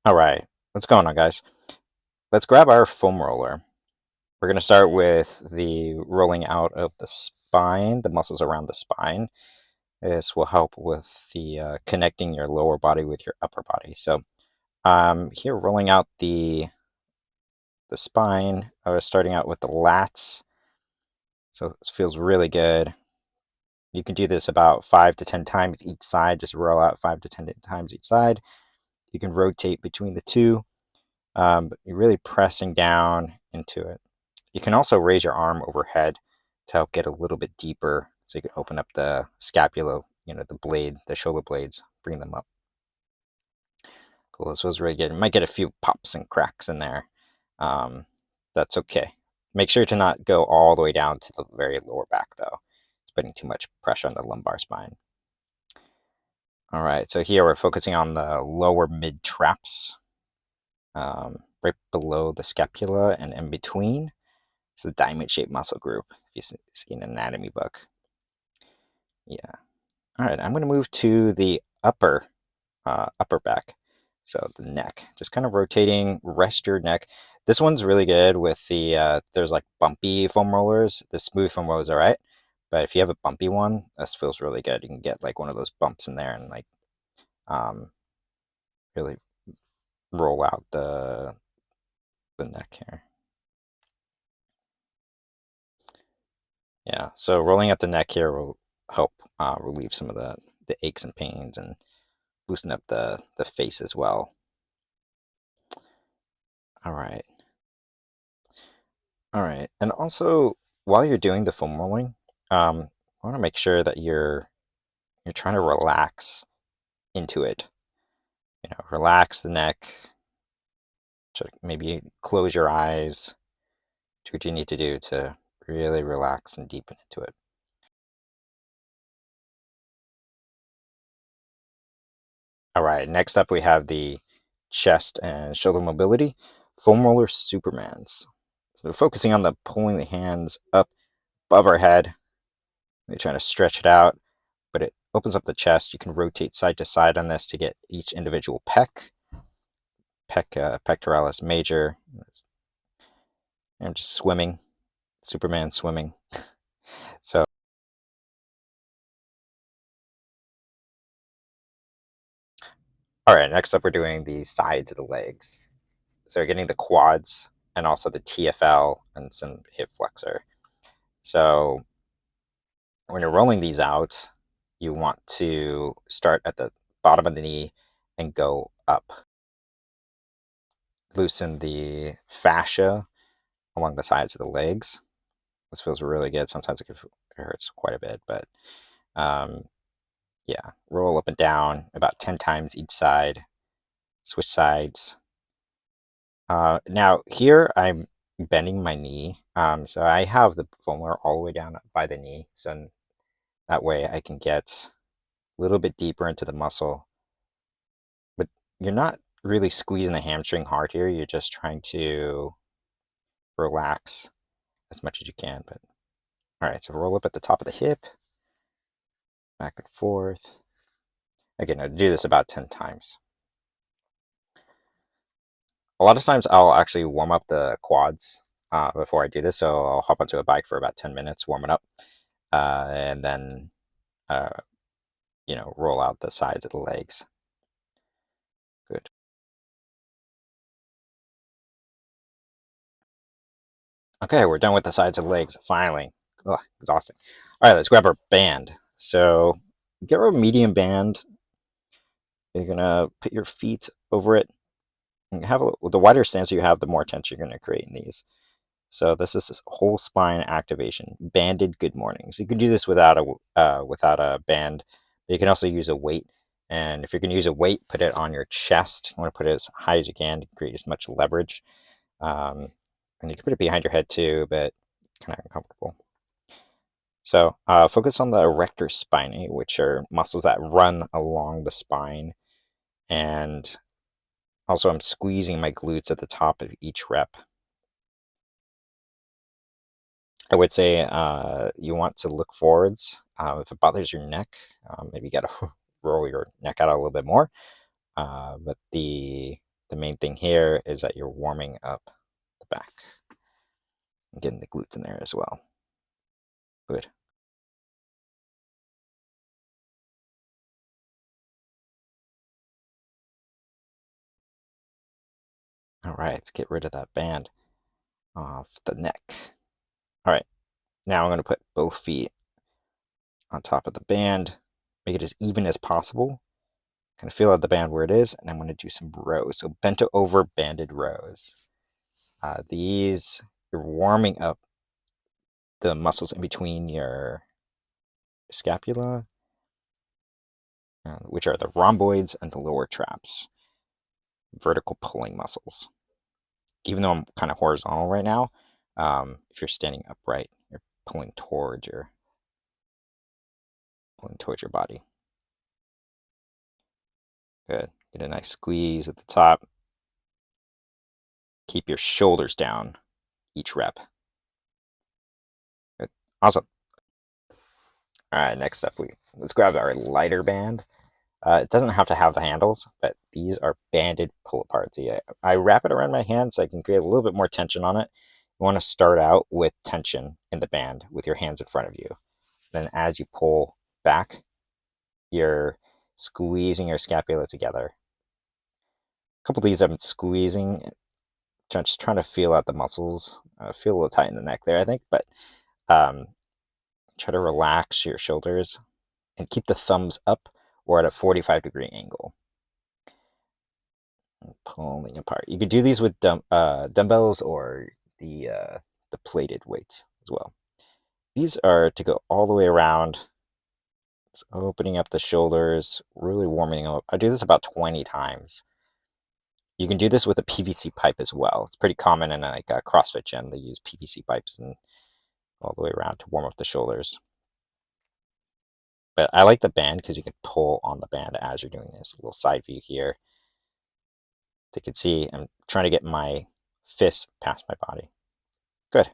All right, what's going on, guys? Let's grab our foam roller. We're going to start with the rolling out of the spine, the muscles around the spine. This will help with the connecting your lower body with your upper body. So here, rolling out the spine, starting out with the lats. So this feels really good. You can do this about 5 to 10 times each side. Just roll out 5 to 10 times each side. You can rotate between the two. But you're really pressing down into it. You can also raise your arm overhead to help get a little bit deeper, so you can open up the scapula, the blade, the shoulder blades, bring them up. Cool, this was really good. You might get a few pops and cracks in there. That's okay. Make sure to not go all the way down to the very lower back, though. It's putting too much pressure on the lumbar spine. All right, so here we're focusing on the lower mid traps. Right below the scapula and in between. It's a diamond-shaped muscle group, if you've seen an anatomy book. Yeah. All right, I'm going to move to the upper back. So the neck, just kind of rotating, rest your neck. This one's really good with the, there's like bumpy foam rollers. The smooth foam rollers are right, but if you have a bumpy one, this feels really good. You can get like one of those bumps in there and like really roll out the neck here. Yeah, so rolling out the neck here will help relieve some of the aches and pains and loosen up the face as well. All right. All right. And also, while you're doing the foam rolling, I want to make sure that you're trying to relax into it. Relax the neck. Maybe close your eyes. Do what you need to do to really relax and deepen into it. All right, next up we have the chest and shoulder mobility, foam roller Supermans. So we're focusing on the pulling the hands up above our head. We're trying to stretch it out, but it opens up the chest. You can rotate side to side on this to get each individual pectoralis major. And just swimming, Superman swimming. So, all right, next up we're doing the sides of the legs. So we're getting the quads and also the TFL and some hip flexor. So when you're rolling these out, you want to start at the bottom of the knee and go up. Loosen the fascia along the sides of the legs. This feels really good. Sometimes it hurts quite a bit, but yeah, roll up and down about 10 times each side. Switch sides. Now here I'm bending my knee, so I have the foam roller all the way down by the knee, so that way I can get a little bit deeper into the muscle. But you're not really squeezing the hamstring hard here, you're just trying to relax as much as you can. But all right, so roll up at the top of the hip, back and forth. Again, I do this about 10 times. A lot of times I'll actually warm up the quads before I do this, so I'll hop onto a bike for about 10 minutes, warm it up, and then roll out the sides of the legs. Good. Okay, we're done with the sides of the legs, finally. Ugh, exhausting. All right, let's grab our band. So get a medium band. You're gonna put your feet over it. And the wider stance you have, the more tension you're gonna create in these. So this is whole spine activation, banded good mornings. You can do this without a band. But you can also use a weight And if you're going to use a weight, put it on your chest. You want to put it as high as you can to create as much leverage. And you can put it behind your head too, but kind of uncomfortable. So focus on the erector spinae, which are muscles that run along the spine. And also I'm squeezing my glutes at the top of each rep. I would say you want to look forwards. If it bothers your neck, maybe you got to roll your neck out a little bit more. But the main thing here is that you're warming up the back and getting the glutes in there as well. Good. All right, let's get rid of that band off the neck. All right, now I'm going to put both feet on top of the band, make it as even as possible. Kind of feel out the band where it is, and I'm going to do some rows. So bent over banded rows. These, you're warming up the muscles in between your scapula, which are the rhomboids and the lower traps, vertical pulling muscles. Even though I'm kind of horizontal right now, if you're standing upright, you're pulling towards your body. Good. Get a nice squeeze at the top. Keep your shoulders down each rep. Good. Awesome. All right, next up, let's grab our lighter band. It doesn't have to have the handles, but these are banded pull-aparts. I wrap it around my hand so I can create a little bit more tension on it. You want to start out with tension in the band with your hands in front of you. Then as you pull back, you're squeezing your scapula together. A couple of these I'm squeezing, just trying to feel out the muscles. Feel a little tight in the neck there, I think, but try to relax your shoulders and keep the thumbs up or at a 45-degree angle. Pulling apart. You could do these with dumbbells or the plated weights as well. These are to go all the way around. It's opening up the shoulders, really warming up. I do this about 20 times. You can do this with a PVC pipe as well. It's pretty common in like a CrossFit gym. They use PVC pipes and all the way around to warm up the shoulders. But I like the band because you can pull on the band as you're doing this. A little side view here. You can see I'm trying to get my fists past my body. Good.